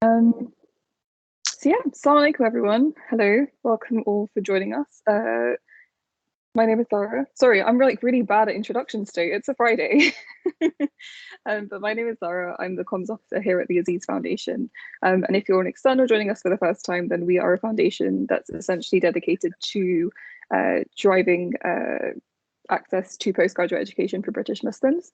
So yeah, assalamu alaikum everyone. Hello, welcome all for joining us. My name is Zara. Sorry, I'm like really bad at introductions today. It's a Friday. But my name is Zara. I'm the comms officer here at the Aziz Foundation. And if you're an external joining us for the first time, then we are a foundation that's essentially dedicated to driving access to postgraduate education for British Muslims.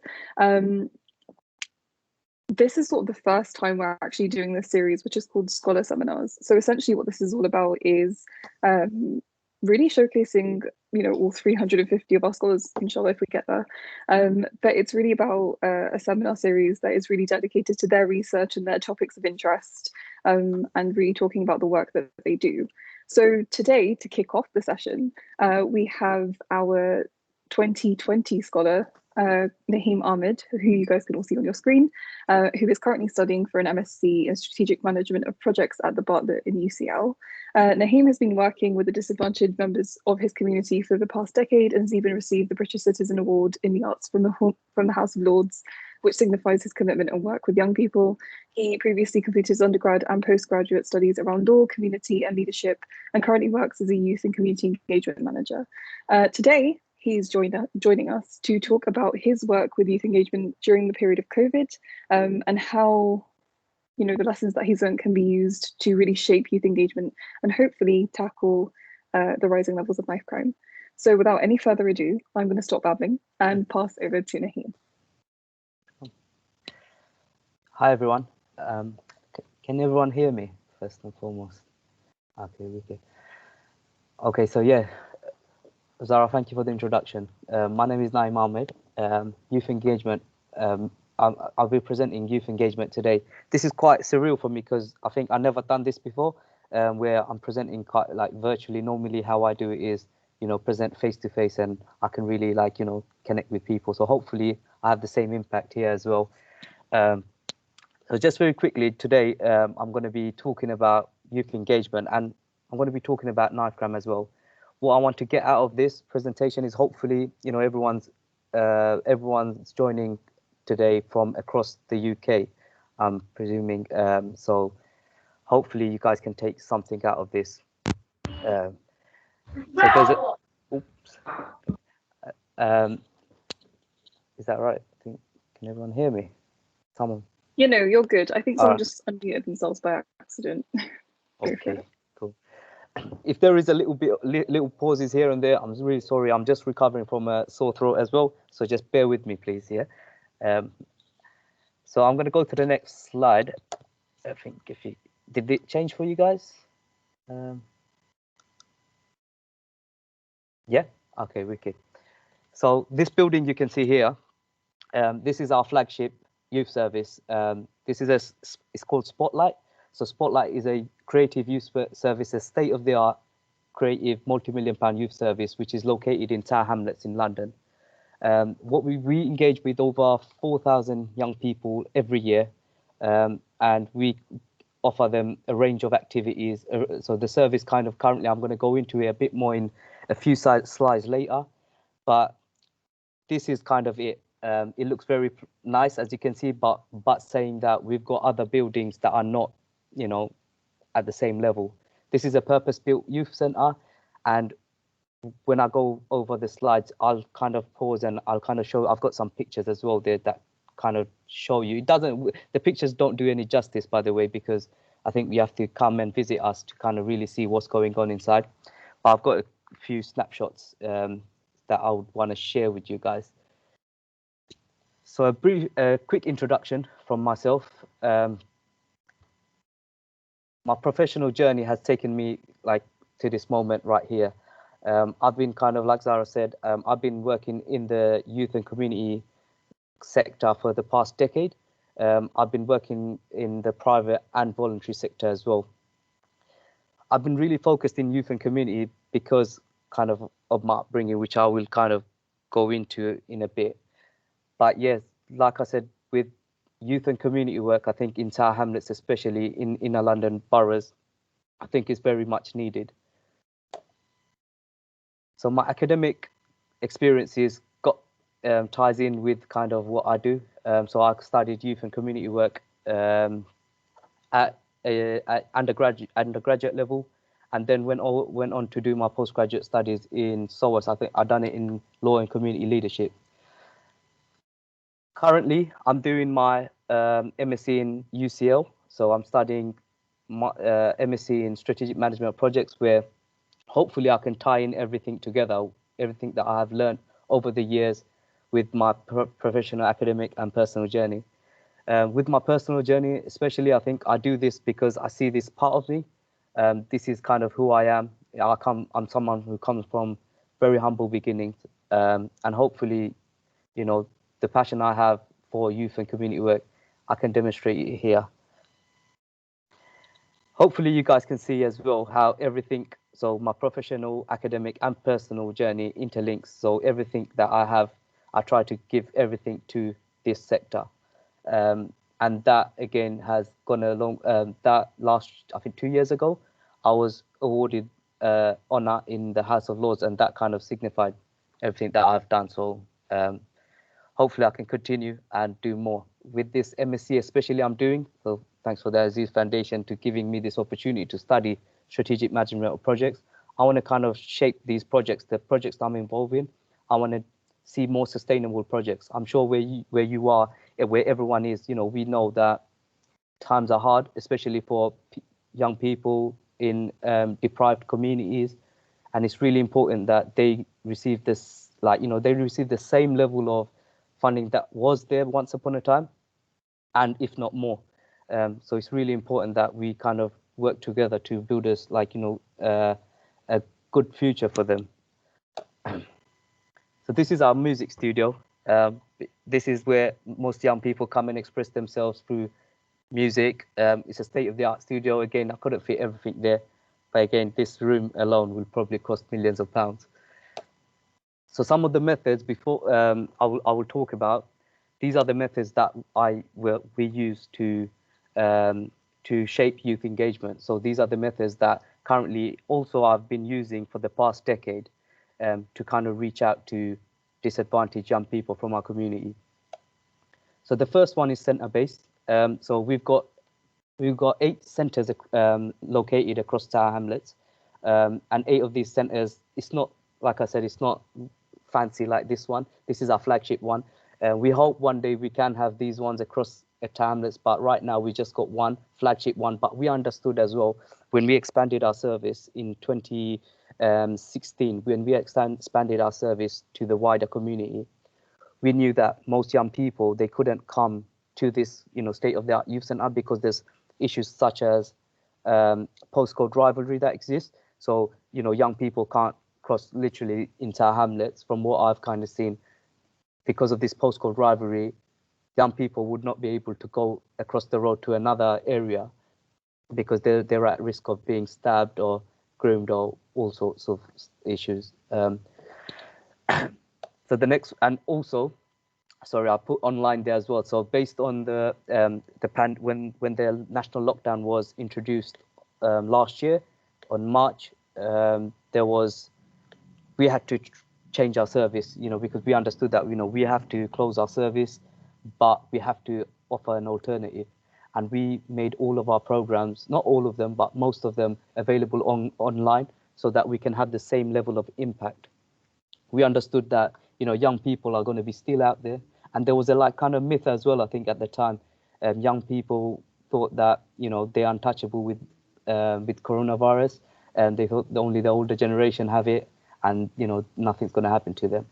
This is sort of the first time we're actually doing this series, which is called Scholar Seminars. So essentially what this is all about is really showcasing, all 350 of our scholars, inshallah, if we get there. But it's really about a seminar series that is really dedicated to their research and their topics of interest, and really talking about the work that they do. So today, to kick off the session, we have our 2020 scholar, Nahim Ahmed, who you guys can all see on your screen, who is currently studying for an MSc in Strategic Management of Projects at the Bartlett in UCL. Nahim has been working with the disadvantaged members of his community for the past decade and has even received the British Citizen Award in the Arts from the House of Lords, which signifies his commitment and work with young people. He previously completed his undergrad and postgraduate studies around law, community and leadership, and currently works as a youth and community engagement manager. Today, he's joining us to talk about his work with youth engagement during the period of COVID, and how the lessons that he's learned can be used to really shape youth engagement and hopefully tackle the rising levels of knife crime. So without any further ado, I'm going to stop babbling and pass over to Nahim. Hi everyone. Can everyone hear me first and foremost? Okay, wicked. Okay, so yeah. Zara, thank you for the introduction. My name is Nahim Ahmed, youth engagement. I'll be presenting youth engagement today. This is quite surreal for me because I think I've never done this before, where I'm presenting quite like virtually. Normally how I do it is, present face to face, and I can really connect with people. So hopefully I have the same impact here as well. So just very quickly today, I'm going to be talking about youth engagement, and I'm going to be talking about knife crime as well. What I want to get out of this presentation is hopefully, everyone's joining today from across the UK, I'm presuming. So hopefully you guys can take something out of this. So there's a, oops. Is that right? Can everyone hear me? Someone? You're good. I think someone just unmuted themselves by accident. Okay, cool. If there is a little pauses here and there, I'm really sorry. I'm just recovering from a sore throat as well, so just bear with me, please. Yeah. So I'm going to go to the next slide. I think did it change for you guys? Yeah. Okay. Wicked. So this building you can see here. This is our flagship youth service. This is it's called Spotlight. So Spotlight is a creative youth service, a state-of-the-art creative multi-million-pound youth service, which is located in Tower Hamlets in London. What we engage with over 4,000 young people every year, and we offer them a range of activities. So the service currently, I'm going to go into it a bit more in a few slides later, but this is kind of it. It looks very nice, as you can see, but saying that we've got other buildings that are not, at the same level. This is a purpose-built youth center, and when I go over the slides, I'll kind of pause and I'll kind of show. I've got some pictures as well there that kind of show you. The pictures don't do any justice, by the way, because I think you have to come and visit us to kind of really see what's going on inside. But I've got a few snapshots that I would want to share with you guys. So a quick introduction from myself. My professional journey has taken me to this moment right here. I've been like Zara said, I've been working in the youth and community sector for the past decade. I've been working in the private and voluntary sector as well. I've been really focused in youth and community because of my upbringing, which I will go into in a bit. But yes, like I said, with youth and community work, I think in Tower Hamlets, especially in inner London boroughs, I think is very much needed. So my academic experiences ties in with what I do. So I studied youth and community work at at undergraduate level, and then went on to do my postgraduate studies in SOAS. I think I've done it in law and community leadership. Currently, I'm doing my MSc in UCL, so I'm studying my MSc in strategic management projects, where hopefully I can tie in everything together, everything that I have learned over the years with my professional, academic, and personal journey. With my personal journey, especially, I think I do this because I see this part of me. This is kind of who I am. I'm someone who comes from very humble beginnings, and hopefully, you know, the passion I have for youth and community work, I can demonstrate it here. Hopefully you guys can see as well how everything, so my professional, academic, and personal journey interlinks. So everything that I have, I try to give everything to this sector. And that again has gone along. That last, I think 2 years ago, I was awarded honor in the House of Lords, and that kind of signified everything that I've done. So hopefully I can continue and do more with this MSc, especially I'm doing. So thanks for the Aziz Foundation to giving me this opportunity to study strategic management of projects. I want to kind of shape these projects, the projects I'm involved in. I want to see more sustainable projects. I'm sure where you are, where everyone is, you know, we know that times are hard, especially for young people in deprived communities, and it's really important that they receive this, like, you know, they receive the same level of funding that was there once upon a time, and if not more. So it's really important that we kind of work together to build us, like, you know, a good future for them. So this is our music studio. This is where most young people come and express themselves through music. It's a state-of-the-art studio. Again, I couldn't fit everything there, but again, this room alone will probably cost millions of pounds. So some of the methods before I will talk about. These are the methods that we use to shape youth engagement. So these are the methods that currently also I've been using for the past decade to kind of reach out to disadvantaged young people from our community. So the first one is center-based. So we've got 8 centres located across Tower Hamlets, and 8 of these centres. It's not, like I said, it's not fancy like this one. This is our flagship one. We hope one day we can have these ones across Tower Hamlets, but right now we just got one flagship one. But we understood as well when we expanded our service in 2016, when we expanded our service to the wider community, we knew that most young people, they couldn't come to this, you know, state-of-the-art youth centre because there's issues such as postcode rivalry that exists. So, you know, young people can't cross literally into our hamlets. From what I've kind of seen, because of this postcode rivalry, young people would not be able to go across the road to another area because they're at risk of being stabbed or groomed or all sorts of issues. So the next, and also, sorry, I put online there as well. So based on when the national lockdown was introduced last year on March, we had to change our service, you know, because we understood that, you know, we have to close our service, but we have to offer an alternative. And we made all of our programs, not all of them, but most of them available online so that we can have the same level of impact. We understood that, you know, young people are going to be still out there. And there was a like kind of myth as well, I think, at the time. Young people thought that, you know, they're untouchable with coronavirus, and they thought only the older generation have it, and, you know, nothing's going to happen to them.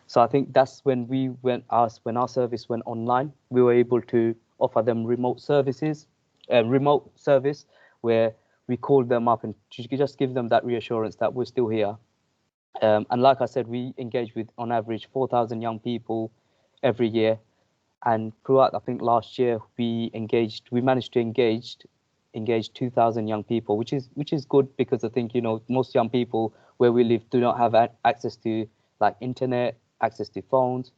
So I think that's when when our service went online, we were able to offer them remote service where we called them up and just give them that reassurance that we're still here. And like I said, we engage with, on average, 4,000 young people every year. And throughout, I think last year, we managed to engage 2,000 young people, which is good, because I think, you know, most young people where we live do not have access to like internet, access to phones.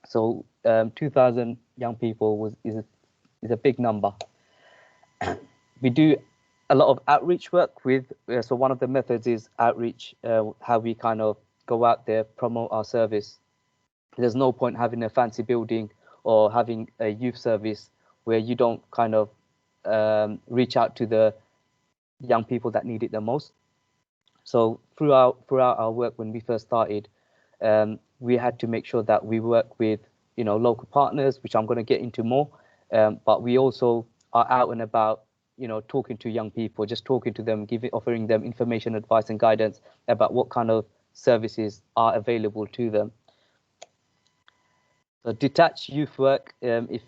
So 2,000 young people is a big number. We do a lot of outreach work with, so one of the methods is outreach, how we kind of go out there, promote our service. There's no point having a fancy building or having a youth service where you don't kind of reach out to the young people that need it the most. So throughout our work, when we first started, we had to make sure that we work with local partners, which I'm going to get into more. But we also are out and about, talking to young people, just talking to them, offering them information, advice, and guidance about what kind of services are available to them. So detached youth work, if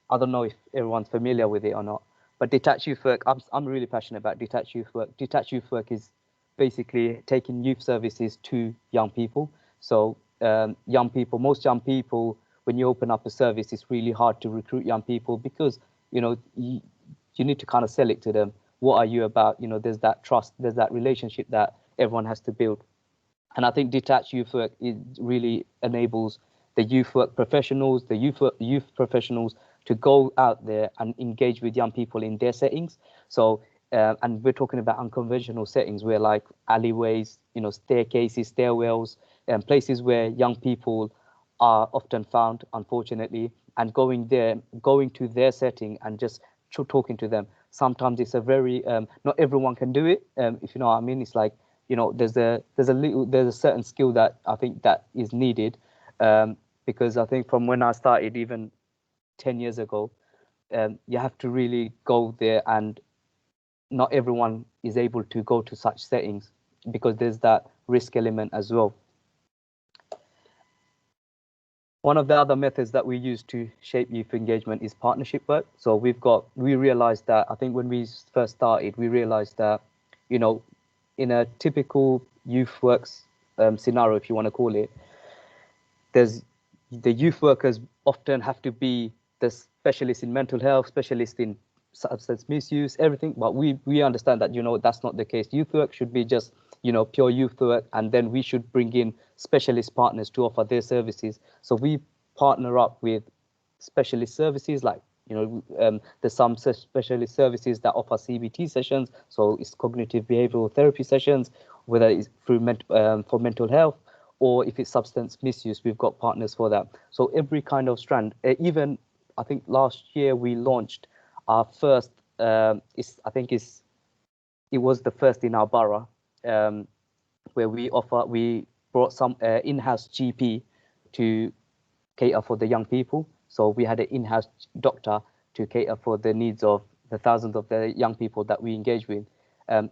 I don't know if everyone's familiar with it or not, but detached youth work, I'm really passionate about detached youth work. Detached youth work is basically taking youth services to young people. So most young people, when you open up a service, it's really hard to recruit young people because you need to kind of sell it to them. What are you about? There's that trust, there's that relationship that everyone has to build. And I think detached youth work really enables the youth work professionals, the youth professionals to go out there and engage with young people in their settings. So, and we're talking about unconventional settings where like alleyways, staircases, stairwells, and places where young people are often found, unfortunately, and going to their setting and just talking to them. Sometimes it's a very, not everyone can do it, if you know what I mean. It's like, there's a certain skill that I think that is needed, because I think from when I started, even 10 years ago, you have to really go there, and not everyone is able to go to such settings because there's that risk element as well. One of the other methods that we use to shape youth engagement is partnership work. So we realized that, I think when we first started, we realized that, in a typical youth works scenario, if you want to call it, the youth workers often have to be the specialist in mental health, specialist in substance misuse, everything. But we understand that, that's not the case. Youth work should be just, pure youth work, and then we should bring in specialist partners to offer their services. So we partner up with specialist services like, there's some specialist services that offer CBT sessions, so it's cognitive behavioral therapy sessions, whether it's through for mental health, or if it's substance misuse, we've got partners for that. So every kind of strand, even I think last year we launched our first, it was the first in our borough, where we brought some in-house GP to cater for the young people. So we had an in-house doctor to cater for the needs of the thousands of the young people that we engage with.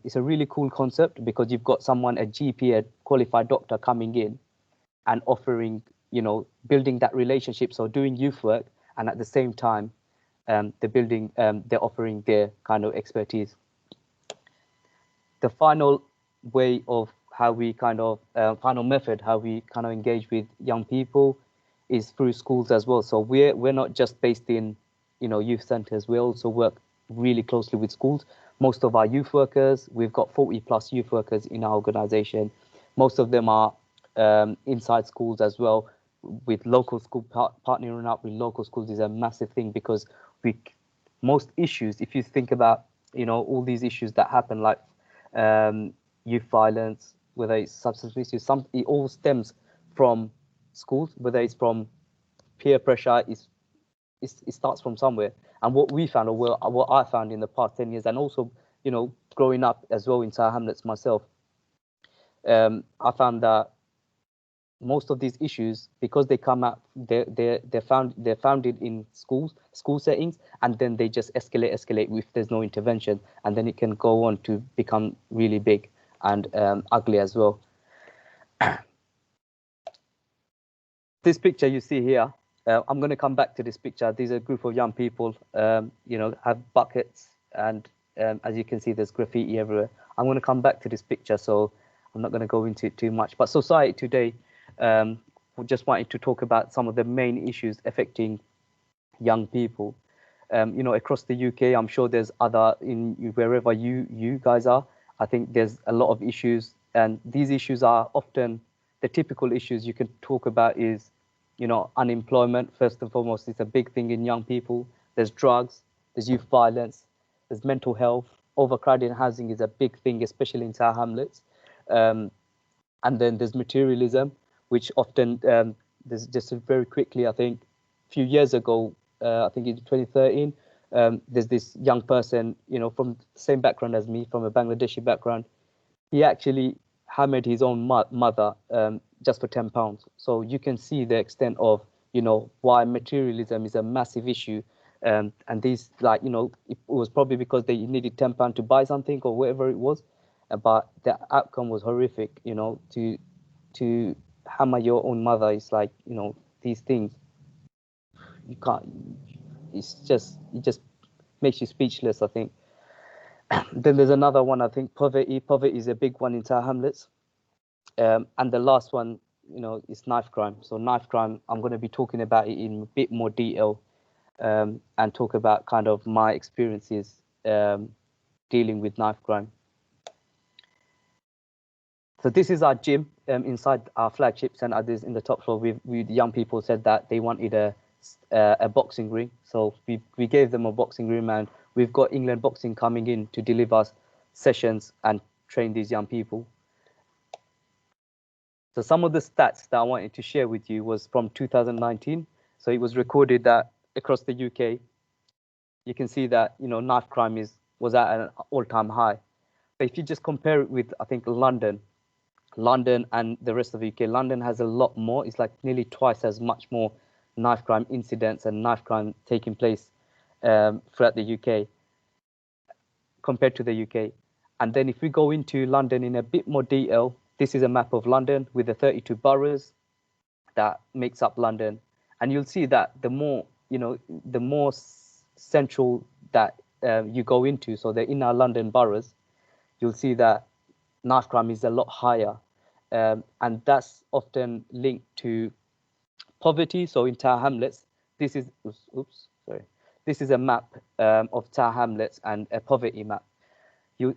It's a really cool concept because you've got someone, a GP, a qualified doctor coming in and offering, building that relationship. So doing youth work, and at the same time, they're offering their kind of expertise. The final way of how we final method, how we kind of engage with young people is through schools as well. So we're not just based in, youth centers. We also work really closely with schools. Most of our youth workers, we've got 40 plus youth workers in our organization. Most of them are inside schools as well, with local school. Partnering up with local schools is a massive thing because most issues, if you think about, all these issues that happen, like youth violence, whether it's substance misuse, it all stems from schools, whether it's from peer pressure, it starts from somewhere. And what we found, or what I found in the past 10 years, and also, growing up as well in Tower Hamlets myself, I found that most of these issues, because they come out, they're founded in school settings, and then they just escalate if there's no intervention, and then it can go on to become really big and ugly as well. This picture you see here, I'm going to come back to this picture. These are a group of young people, have buckets, and as you can see, there's graffiti everywhere. I'm going to come back to this picture, so I'm not going to go into it too much. But society today, we just wanted to talk about some of the main issues affecting young people. Across the UK, I'm sure there's other, wherever you guys are, I think there's a lot of issues, and these issues are often the typical issues you can talk about is, unemployment. First and foremost, it's a big thing in young people. There's drugs, there's youth violence, there's mental health. Overcrowded housing is a big thing, especially in Tower Hamlets. And then there's materialism, which often, there's just very quickly, I think, a few years ago, I think in 2013, There's this young person, from the same background as me, from a Bangladeshi background. He actually hammered his own mother just for £10. So you can see the extent of, why materialism is a massive issue. And these, it was probably because they needed £10 to buy something or whatever it was. But the outcome was horrific, to hammer your own mother is like, these things, you can't, it just makes you speechless, I think. Then there's another one, I think, poverty. Poverty is a big one in Tower Hamlets. And the last one, is knife crime. So knife crime, I'm going to be talking about it in a bit more detail, and talk about kind of my experiences dealing with knife crime. So this is our gym inside our flagship centre. This in the top floor. We young people said that they wanted a boxing ring, so we gave them a boxing ring, and we've got England Boxing coming in to deliver sessions and train these young people. So some of the stats that I wanted to share with you was from 2019. So it was recorded that across the UK, you can see that knife crime was at an all-time high. But if you just compare it with, I think, London and the rest of the UK, London has a lot more. It's like nearly twice as much more knife crime incidents and knife crime taking place throughout the UK compared to the UK. And then if we go into London in a bit more detail, this is a map of London with the 32 boroughs that makes up London. And you'll see that the more central that you go into, so the inner London boroughs, you'll see that knife crime is a lot higher. And that's often linked to poverty. So in Tower Hamlets, this is a map of Tower Hamlets and a poverty map.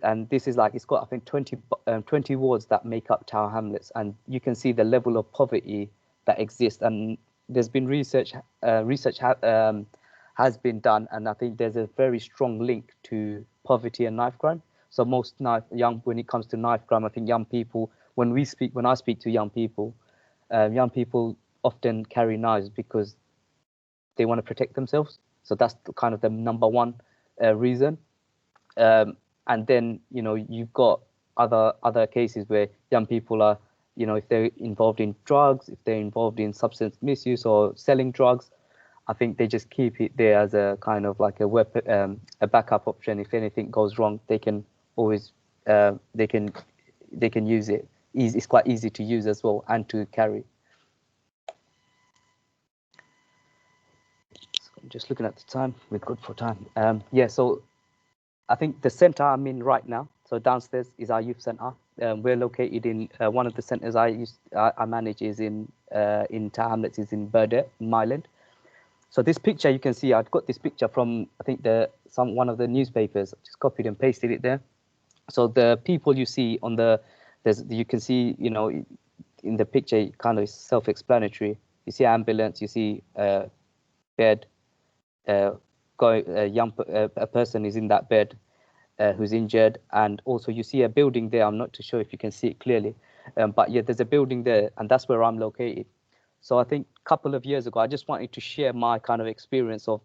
And this is like, it's got, I think, 20 wards that make up Tower Hamlets, and you can see the level of poverty that exists. And there's been research has been done, and I think there's a very strong link to poverty and knife crime. So when it comes to knife crime, I think young people, when I speak to young people often carry knives because they want to protect themselves. So that's kind of the number one reason. And then, you've got other cases where young people are, if they're involved in drugs, if they're involved in substance misuse or selling drugs, I think they just keep it there as a kind of like a weapon, a backup option. If anything goes wrong, they can always they can use it. It's quite easy to use as well and to carry. So I'm just looking at the time. We're good for time. Yeah. So I think the center I'm in right now, so downstairs is our youth center. We're located in one of the centers I manage is in Tower Hamlets, is in Bartlett, in Myland. So this picture you can see, I've got this picture from, I think, one of the newspapers. Just copied and pasted it there. So the people you see you can see, in the picture, kind of self-explanatory. You see ambulance, you see bed. A person is in that bed who's injured, and also you see a building there. I'm not too sure if you can see it clearly, but yeah, there's a building there, and that's where I'm located. So I think a couple of years ago, I just wanted to share my kind of experience of,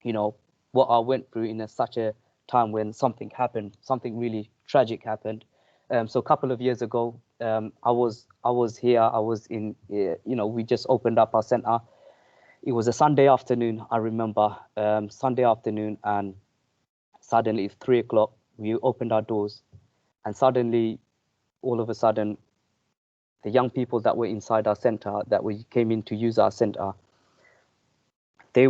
what I went through in such a time when something happened, something really tragic happened. So a couple of years ago, I was here. I was in, we just opened up our center. It was a Sunday afternoon, I remember, Sunday afternoon, and suddenly it's 3 o'clock. We opened our doors, and suddenly, all of a sudden, the young people that were inside our center, that we came in to use our center, they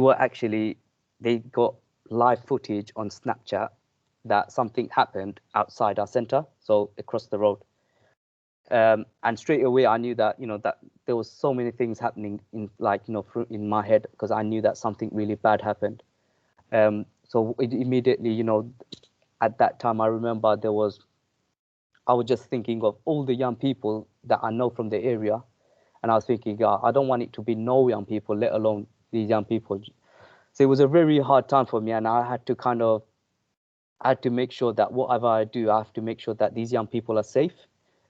got live footage on Snapchat that something happened outside our center, so across the road. And straight away, I knew that, that there was so many things happening in my head, because I knew that something really bad happened. So immediately, at that time, I remember I was just thinking of all the young people that I know from the area. And I was thinking, I don't want it to be no young people, let alone these young people. So it was a very hard time for me. And I had to make sure that whatever I do, I have to make sure that these young people are safe.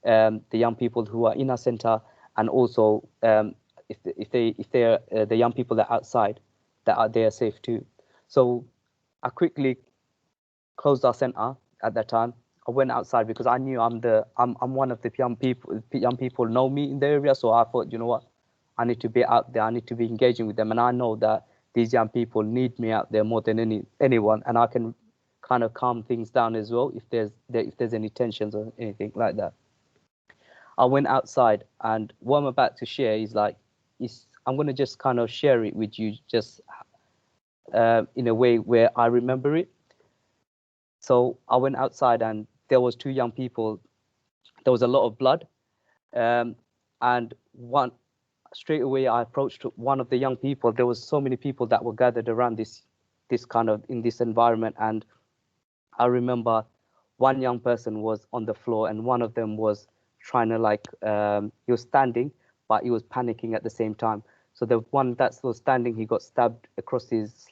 The young people who are in our center, and also if they're the young people that are outside, they are safe too. So I quickly closed our center at that time. I went outside because I knew I'm one of the young people know me in the area. So I thought, you know what, I need to be out there. I need to be engaging with them. And I know that these young people need me out there more than anyone. And I can kind of calm things down as well if there's any tensions or anything like that. I went outside, and what I'm about to share is I'm going to just kind of share it with you just in a way where I remember it. So I went outside, and there was two young people. There was a lot of blood, and straight away I approached one of the young people. There was so many people that were gathered around this kind of in this environment, and I remember one young person was on the floor, and one of them was trying to he was standing, but he was panicking at the same time. So the one that was standing, he got stabbed across his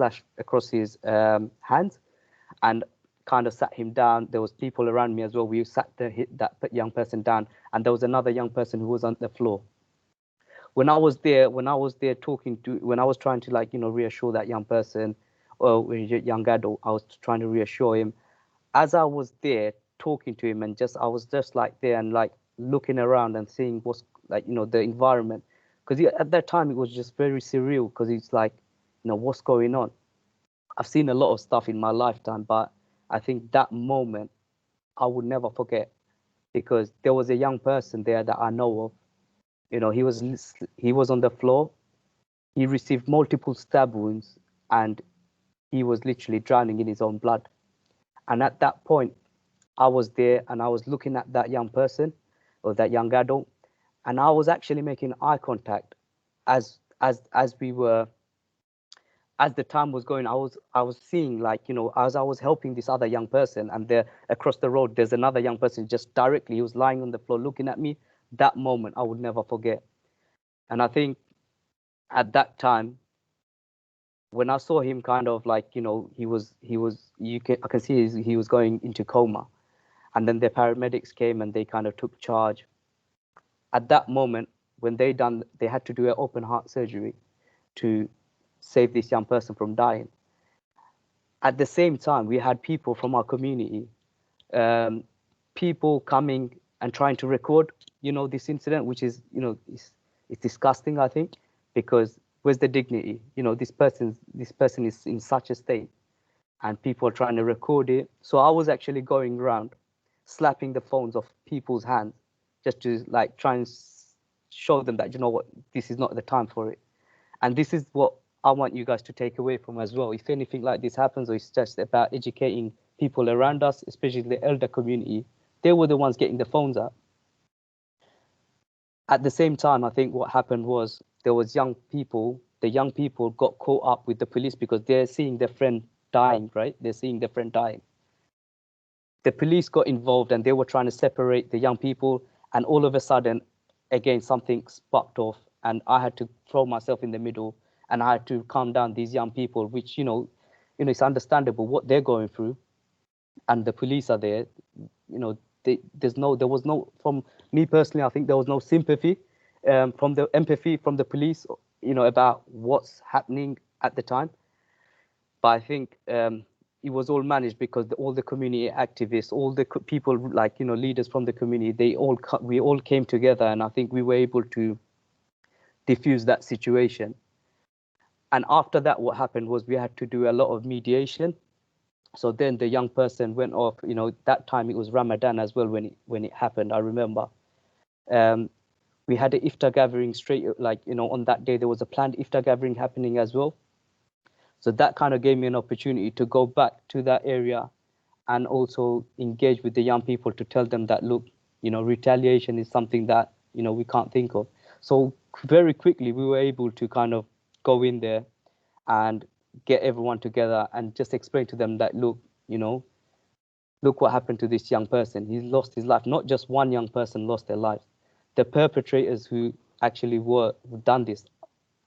hands, and kind of sat him down. There was people around me as well. We sat there, hit that young person down, and there was another young person who was on the floor. When I was there when I was trying to reassure that young person or young adult, I was trying to reassure him. As I was there talking to him, and I was just there and looking around and seeing what's the environment, because at that time it was just very surreal, because it's what's going on. I've seen a lot of stuff in my lifetime, but I think that moment I would never forget, because there was a young person there that I know of. He was on the floor. He received multiple stab wounds, and he was literally drowning in his own blood. And at that point, I was there, and I was looking at that young person or that young adult, and I was actually making eye contact as the time was going. I was seeing as I was helping this other young person, and there across the road there's another young person just directly. He was lying on the floor looking at me. That moment I would never forget. And I think at that time, when I saw him kind of I can see he was going into coma, and then the paramedics came and they kind of took charge. At that moment, when they had to do an open heart surgery to save this young person from dying. At the same time, we had people from our community, people coming and trying to record, this incident, which is, it's disgusting, I think, because where's the dignity? This person is in such a state, and people are trying to record it. So I was actually going around slapping the phones off people's hands just to try and show them that, this is not the time for it. And this is what I want you guys to take away from as well. If anything like this happens, or it's just about educating people around us, especially the elder community, they were the ones getting the phones out. At the same time, I think what happened was there was the young people got caught up with the police because they're seeing their friend dying, right? They're seeing their friend dying. The police got involved, and they were trying to separate the young people, and all of a sudden, again, something sparked off, and I had to throw myself in the middle, and I had to calm down these young people, which, it's understandable what they're going through, and the police are there. There was no, from me personally, I think there was no sympathy, from the empathy from the police, about what's happening at the time. But I think it was all managed because all the community activists, all the people leaders from the community, we all came together, and I think we were able to diffuse that situation. And after that, what happened was we had to do a lot of mediation. So then the young person went off. That time it was Ramadan as well when it happened. I remember we had an iftar gathering on that day. There was a planned iftar gathering happening as well. So that kind of gave me an opportunity to go back to that area and also engage with the young people to tell them that, look, retaliation is something that, we can't think of. So very quickly, we were able to kind of go in there and get everyone together and just explain to them that, look, look what happened to this young person. He's lost his life. Not just one young person lost their lives. The perpetrators who actually done this,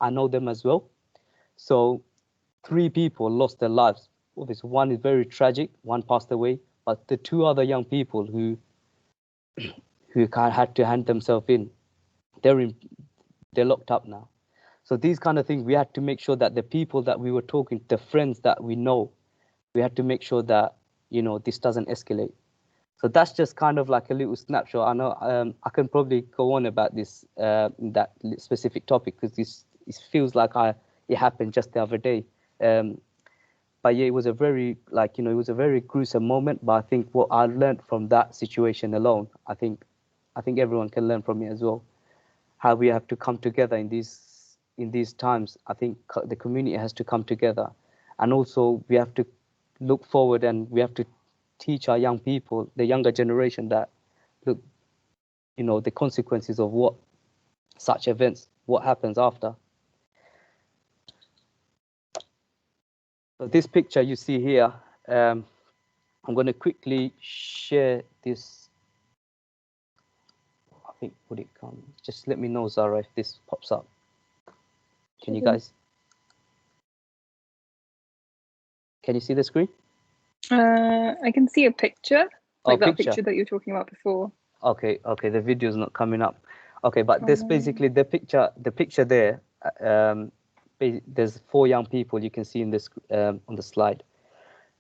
I know them as well. So 3 people lost their lives. Obviously, one is very tragic, one passed away, but the 2 other young people who kind of had to hand themselves in, they're locked up now. So these kind of things, we had to make sure that the people that we were talking, the friends that we know, We have to make sure that, you know, this doesn't escalate. So that's just kind of like a little snapshot. I know I can probably go on about this that specific topic, because this it feels like it happened just the other day. But yeah, it was a very, like, you know, it was a very gruesome moment. But I think what I learned from that situation alone, I think everyone can learn from it as well. How we have to come together in these times. I think the community has to come together, and also we have to look forward, and we have to teach our young people, the younger generation, that look, you know, the consequences of what such events, what happens after. So this picture you see here, I'm going to quickly share this. I think, would it come? Just let me know, Zara, if this pops up. Can you guys? Can you see the screen? I can see a picture, like that picture that you were talking about before. Okay, the video is not coming up. Okay, but this basically the picture there. There's 4 young people you can see in this on the slide.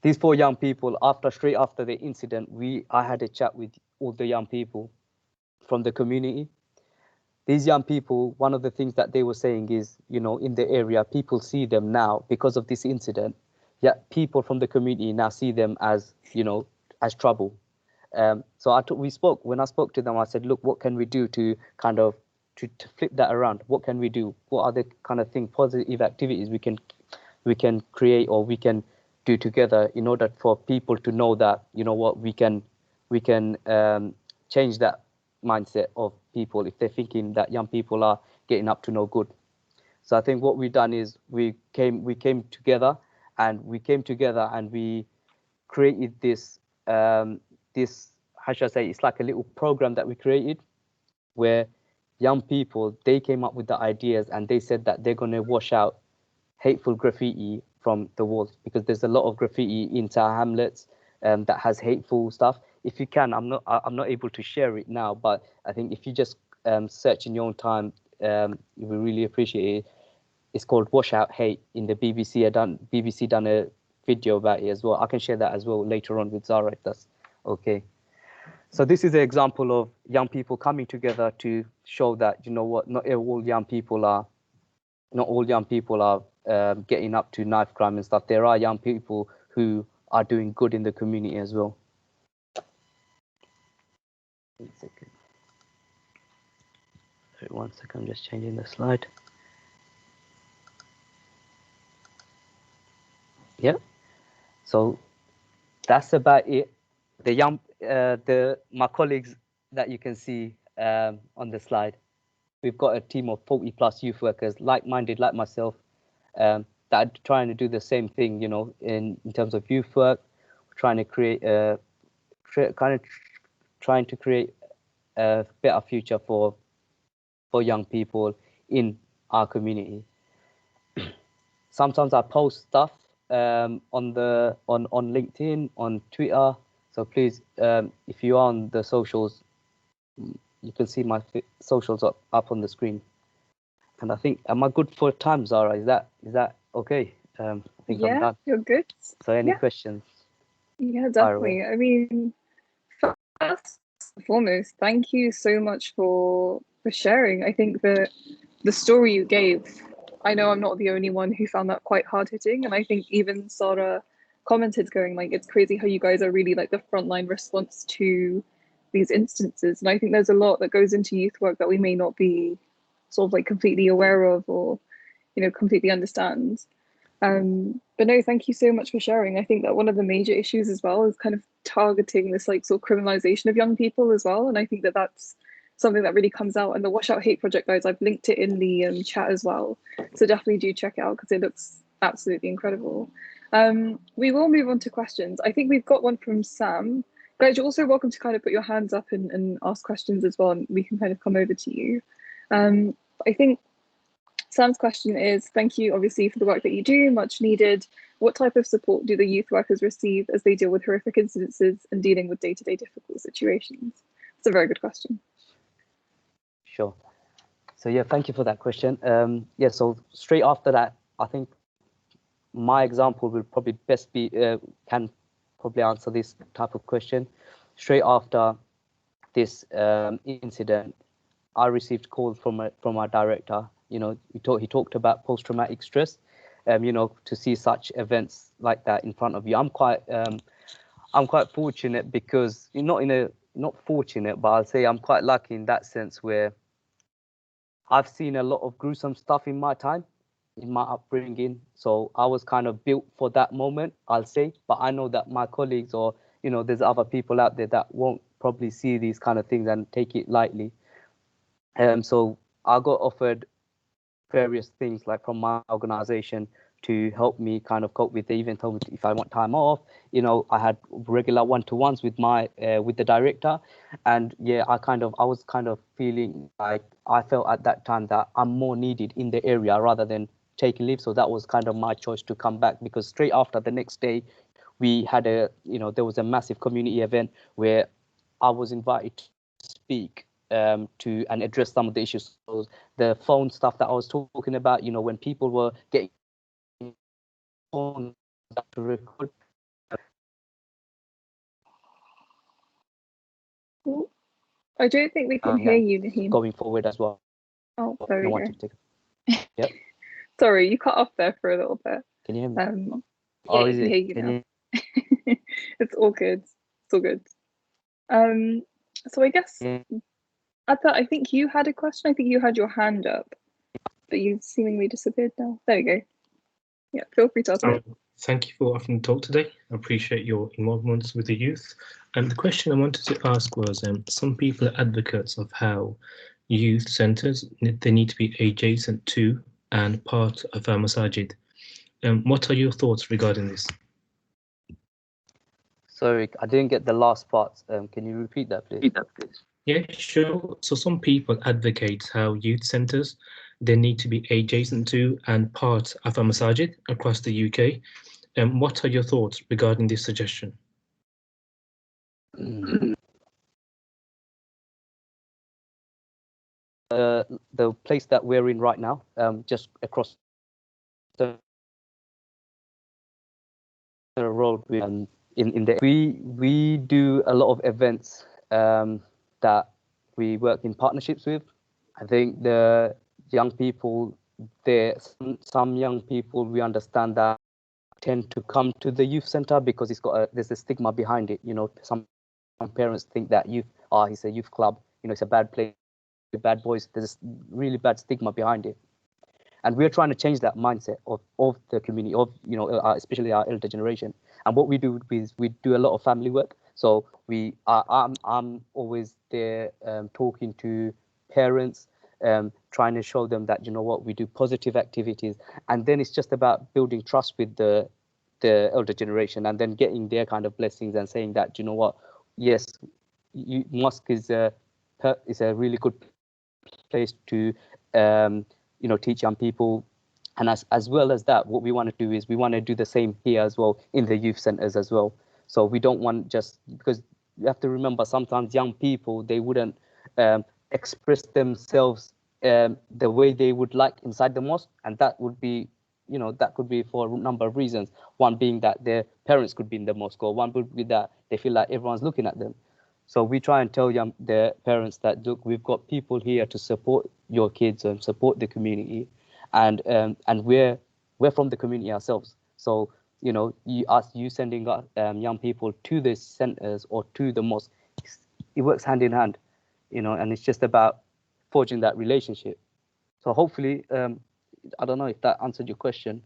These 4 young people, straight after the incident, I had a chat with all the young people from the community. These young people, one of the things that they were saying is, you know, in the area, people see them now because of this incident. Yeah, people from the community now see them as, you know, as trouble. So when I spoke to them, I said, look, what can we do to kind of to flip that around? What can we do? What are the kind of positive activities we can create, or we can do together, in order for people to know that, you know what, we can change that mindset of people if they're thinking that young people are getting up to no good. So I think what we've done is we came together and we created this how should I say, it's like a little program that we created, where young people, they came up with the ideas, and they said that they're going to wash out hateful graffiti from the walls, because there's a lot of graffiti in Tower Hamlets that has hateful stuff. If you can, I'm not able to share it now, but I think if you just search in your own time, we really appreciate it. It's called Wash Out Hate in the BBC. BBC done a video about it as well. I can share that as well later on with Zara, if that's okay. So this is an example of young people coming together to show that, you know what, not all young people are getting up to knife crime and stuff. There are young people who are doing good in the community as well. 1 second. Sorry, 1 second, I'm just changing the slide. Yeah. So that's about it. My colleagues that you can see on the slide, we've got a team of 40+ youth workers, like-minded, like myself, that are trying to do the same thing, you know, in terms of youth work. We're trying to create a better future for young people in our community. Sometimes I post stuff on LinkedIn, on Twitter. So please, if you are on the socials, you can see my socials up on the screen. And I think, am I good for time, Zara? Is that okay? I think I'm done. You're good. So any questions? Yeah, definitely. I mean, first and foremost, thank you so much for sharing. I think that the story you gave, I know I'm not the only one who found that quite hard hitting, and I think even Sarah commented going like, it's crazy how you guys are really like the frontline response to these instances. And I think there's a lot that goes into youth work that we may not be sort of like completely aware of, or, you know, completely understand. But no, thank you so much for sharing. I think that one of the major issues as well is kind of targeting this like sort of criminalization of young people as well. And I think that that's something that really comes out. And the Wash Out Hate Project, guys, I've linked it in the chat as well. So definitely do check it out, because it looks absolutely incredible. We will move on to questions. I think we've got one from Sam. Guys, you're also welcome to kind of put your hands up and ask questions as well, and we can kind of come over to you. I think Sam's question is, thank you obviously for the work that you do, much needed. What type of support do the youth workers receive as they deal with horrific incidences and dealing with day-to-day difficult situations? It's a very good question. Sure. So yeah, thank you for that question. Yeah, so straight after that, I think my example will probably best be can probably answer this type of question. Straight after this incident, I received calls from our director. You know, he talked about post-traumatic stress. You know, to see such events like that in front of you, I'm quite fortunate, because not fortunate, but I'll say I'm quite lucky in that sense, where I've seen a lot of gruesome stuff in my time, in my upbringing. So I was kind of built for that moment, I'll say. But I know that my colleagues, or, you know, there's other people out there that won't probably see these kind of things and take it lightly. So I got offered various things, like from my organization, to help me kind of cope with. They even told me if I want time off. You know, I had regular one-to-ones with the director, and yeah, I was kind of feeling like I felt at that time that I'm more needed in the area rather than taking leave. So that was kind of my choice to come back, because straight after, the next day, we had there was a massive community event where I was invited to speak to and address some of the issues. So the phone stuff that I was talking about, you know, when people were getting phone to record. Ooh, I don't think we can hear you, Nahim. Going forward as well. Oh, there we go. Yep. Sorry, you cut off there for a little bit. Can you hear me? Yeah, I can hear you now. It's all good. It's all good. So I guess, I think you had a question. I think you had your hand up, but you seemingly disappeared now. There we go. Yeah, feel free to ask it. Thank you for offering the talk today. I appreciate your involvement with the youth. And the question I wanted to ask was, some people are advocates of how youth centres, they need to be adjacent to and part of our masajid. What are your thoughts regarding this? Sorry, I didn't get the last part. Can you repeat that, please? Yeah, sure. So some people advocate how youth centres, they need to be adjacent to and part of a masajid across the UK. What are your thoughts regarding this suggestion? The place that we're in right now, just across the road, in the we do a lot of events that we work in partnerships with. I think the young people there, some young people, we understand that tend to come to the youth center because there's a stigma behind it. You know, some parents think that it's a youth club, you know, it's a bad place, bad boys. There's a really bad stigma behind it. And we're trying to change that mindset of the community, of, you know, especially our elder generation. And what we do is we do a lot of family work. So I'm always there talking to parents, trying to show them that, you know what, we do positive activities. And then it's just about building trust with the elder generation, and then getting their kind of blessings and saying that, you know what, yes, mosque is a really good place to you know, teach young people. And as well as that, what we want to do is we want to do the same here as well in the youth centers as well. So we don't want, just because you have to remember, sometimes young people, they wouldn't express themselves the way they would like inside the mosque, and that would be, you know, that could be for a number of reasons. One being that their parents could be in the mosque, or one would be that they feel like everyone's looking at them. So we try and tell their parents that, look, we've got people here to support your kids and support the community, and we're from the community ourselves. So, you know, you sending young people to the centers or to the mosque, it works hand in hand, you know, and it's just about forging that relationship. So hopefully, I don't know if that answered your question.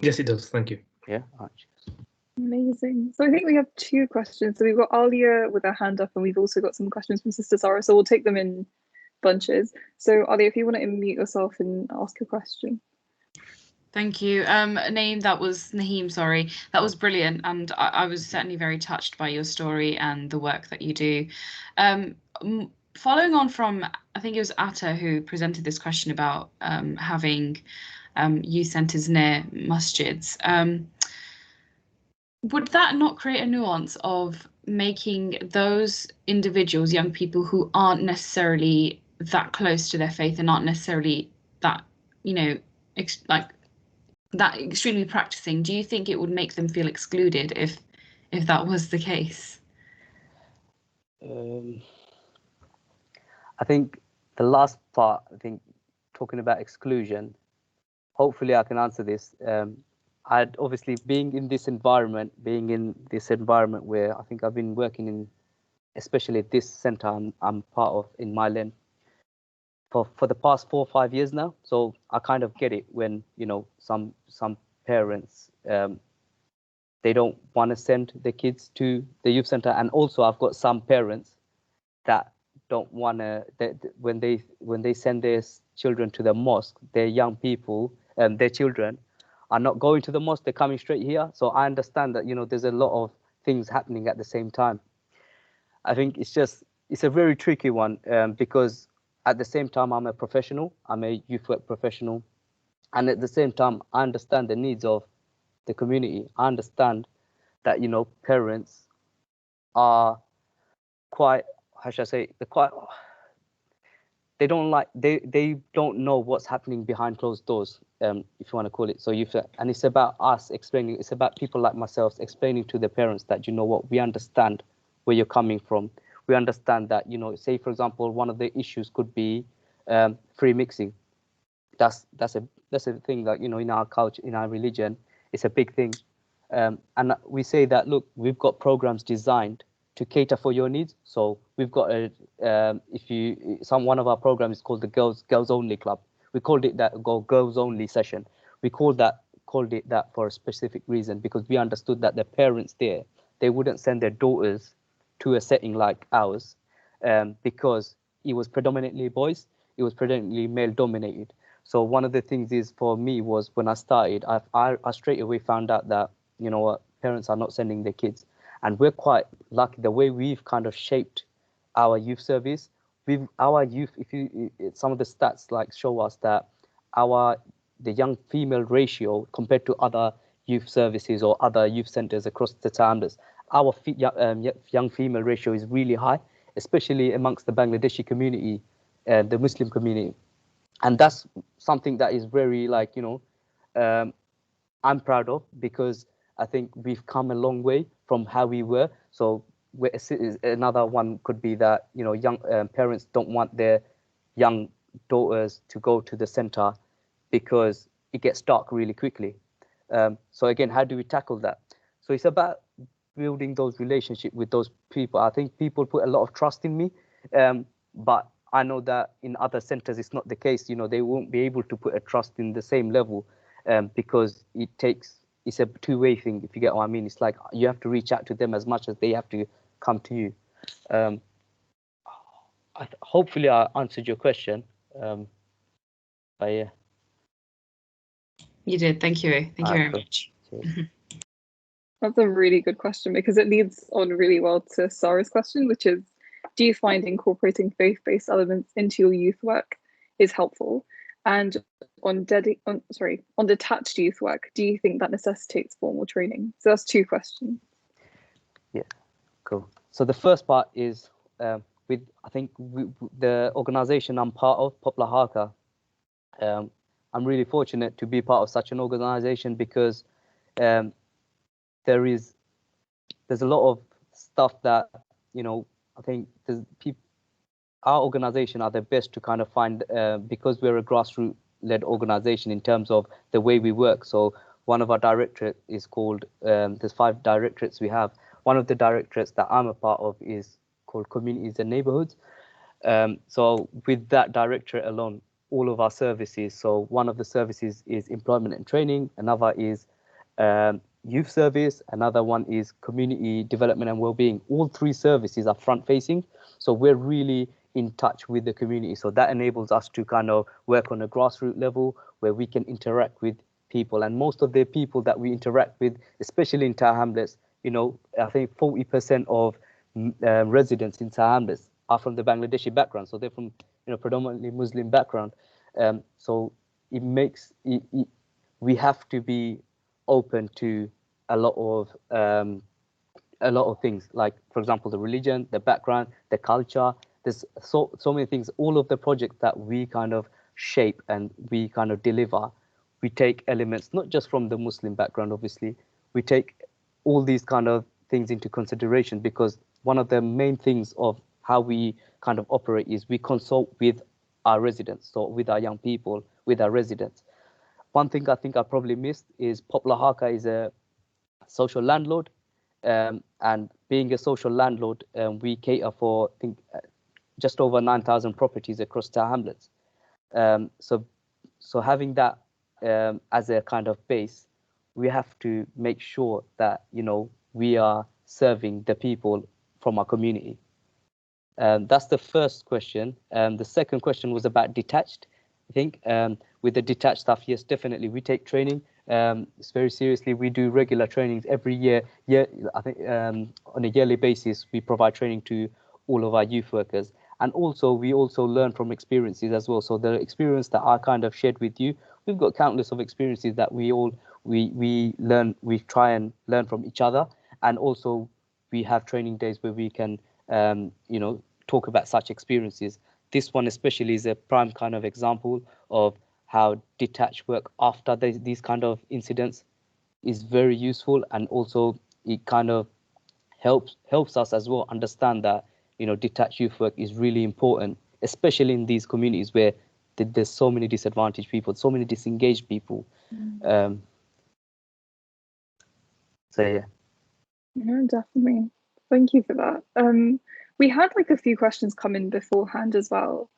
Yes, it does. Thank you. Yeah. All right. Amazing. So I think we have two questions. So we've got Alia with her hand up, and we've also got some questions from Sister Sarah. So we'll take them in bunches. So Alia, if you want to unmute yourself and ask a question. Thank you. Nahim, that was brilliant. And I was certainly very touched by your story and the work that you do. Following on from, I think it was Atta who presented this question about having youth centres near masjids. Would that not create a nuance of making those individuals, young people who aren't necessarily that close to their faith and aren't necessarily that you know, like that extremely practicing, do you think it would make them feel excluded if that was the case? I think the last part, I think talking about exclusion, hopefully I can answer this. I'd obviously being in this environment where I think I've been working in, especially this center I'm part of in Milan for the past 4 or 5 years now. So I kind of get it when, you know, some parents, they don't want to send their kids to the youth center. And also I've got some parents that don't want to, when they send their children to the mosque, their young people and their children are not going to the mosque, they're coming straight here. So I understand that, you know, there's a lot of things happening at the same time. I think it's a very tricky one, because at the same time, I'm a professional, I'm a youth work professional. And at the same time, I understand the needs of the community. I understand that, you know, parents are quite, how should I say, they don't know what's happening behind closed doors, if you want to call it. So and it's about us explaining, it's about people like myself explaining to the parents that, you know what, we understand where you're coming from. We understand that, you know, say, for example, one of the issues could be free mixing. That's a thing that, you know, in our culture, in our religion, it's a big thing. And we say that, look, we've got programs designed to cater for your needs. So we've got one of our programs is called the Girls Only Club. We called it that, Girls Only session. We called it that for a specific reason, because we understood that the parents there, they wouldn't send their daughters to a setting like ours, because it was predominantly boys, it was predominantly male dominated. So one of the things is for me was when I started, I straight away found out that, you know what, parents are not sending their kids. And we're quite lucky the way we've kind of shaped our youth service. Our youth, some of the stats like show us that the young female ratio compared to other youth services or other youth centers across the Tamdas, our young female ratio is really high, especially amongst the Bangladeshi community, the Muslim community. And that's something that is very, like, you know, I'm proud of, because I think we've come a long way from how we were. So another one could be that, you know, young parents don't want their young daughters to go to the center because it gets dark really quickly. So again, how do we tackle that? So it's about building those relationships with those people. I think people put a lot of trust in me, but I know that in other centers it's not the case. You know, they won't be able to put a trust in the same level, because it's a two-way thing, if you get what I mean. It's like you have to reach out to them as much as they have to come to you. Hopefully I answered your question, but yeah. You did. Thank you. Thank you very much. That's a really good question, because it leads on really well to Sarah's question, which is, do you find incorporating faith-based elements into your youth work is helpful? And on detached youth work, do you think that necessitates formal training? So that's 2 questions. Yeah, cool. So the first part is with, I think, the organization I'm part of, Poplar Haka. I'm really fortunate to be part of such an organization, because there's a lot of stuff that, you know, I think our organization are the best to kind of find, because we're a grassroots-led organization in terms of the way we work. So one of our directorates is called, there's 5 directorates we have. One of the directorates that I'm a part of is called Communities and Neighborhoods. So with that directorate alone, all of our services, so one of the services is employment and training, another is youth service, another one is community development and well-being. All 3 services are front-facing, so we're really in touch with the community. So that enables us to kind of work on a grassroots level where we can interact with people. And most of the people that we interact with, especially in Tower Hamlets, you know, I think 40% of residents in Tower Hamlets are from the Bangladeshi background. So they're from, you know, predominantly Muslim background. So it makes we have to be open to a lot of things, like, for example, the religion, the background, the culture. There's so many things. All of the projects that we kind of shape and we kind of deliver, we take elements not just from the Muslim background, obviously, we take all these kind of things into consideration, because one of the main things of how we kind of operate is we consult with our residents, so with our young people, with our residents. One thing I think I probably missed is Poplar Haka is a social landlord, and being a social landlord, we cater for, I think, just over 9,000 properties across Tower Hamlets. So having that as a kind of base, we have to make sure that, you know, we are serving the people from our community. That's the first question. The second question was about detached. I think with the detached stuff, yes, definitely we take training. It's very seriously. We do regular trainings every year. Yeah, I think on a yearly basis, we provide training to all of our youth workers. And also, we also learn from experiences as well. So the experience that I kind of shared with you, we've got countless of experiences that we learn, we try and learn from each other. And also, we have training days where we can, you know, talk about such experiences. This one especially is a prime kind of example of how detached work after these kind of incidents is very useful, and also it kind of helps us as well understand that, you know, detached youth work is really important, especially in these communities where there's so many disadvantaged people, so many disengaged people. So yeah. No, definitely. Thank you for that. We had like a few questions come in beforehand as well.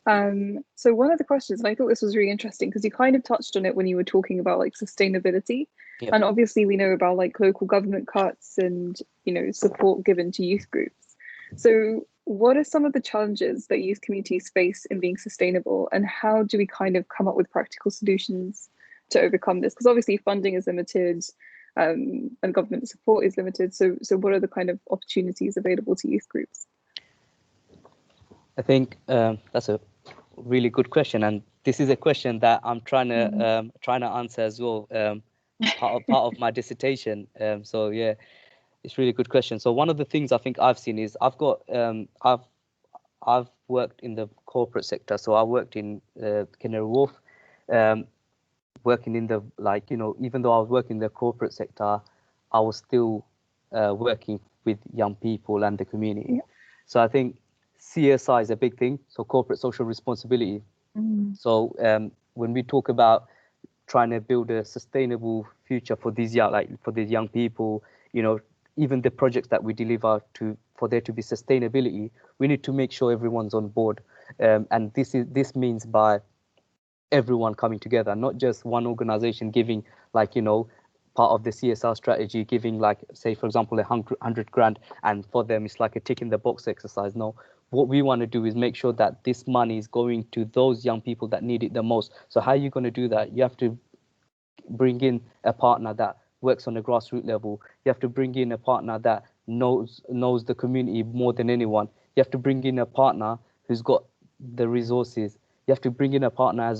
So one of the questions, and I thought this was really interesting because you kind of touched on it when you were talking about like sustainability. Yep. And obviously we know about like local government cuts and, you know, support given to youth groups. So what are some of the challenges that youth communities face in being sustainable, and how do we kind of come up with practical solutions to overcome this? Because obviously funding is limited, and government support is limited. So what are the kind of opportunities available to youth groups? I think that's a really good question, and this is a question that I'm trying to answer as well. Part of my dissertation. So yeah, it's a really good question. So one of the things I think I've seen is I've worked in the corporate sector. So I worked in Canary Wharf, working in the, like, you know, even though I was working in the corporate sector, I was still working with young people and the community. Yeah. So I think CSI is a big thing. So corporate social responsibility. So when we talk about trying to build a sustainable future for these young people, you know, even the projects that we deliver for there to be sustainability, we need to make sure everyone's on board. And this means by everyone coming together, not just one organization giving, like, you know, part of the CSR strategy, giving, like, say, for example, 100 grand, and for them it's like a tick in the box exercise. No, what we want to do is make sure that this money is going to those young people that need it the most. So how are you going to do that? You have to bring in a partner that works on a grassroots level. You have to bring in a partner that knows the community more than anyone. You have to bring in a partner who's got the resources. You have to bring in a partner as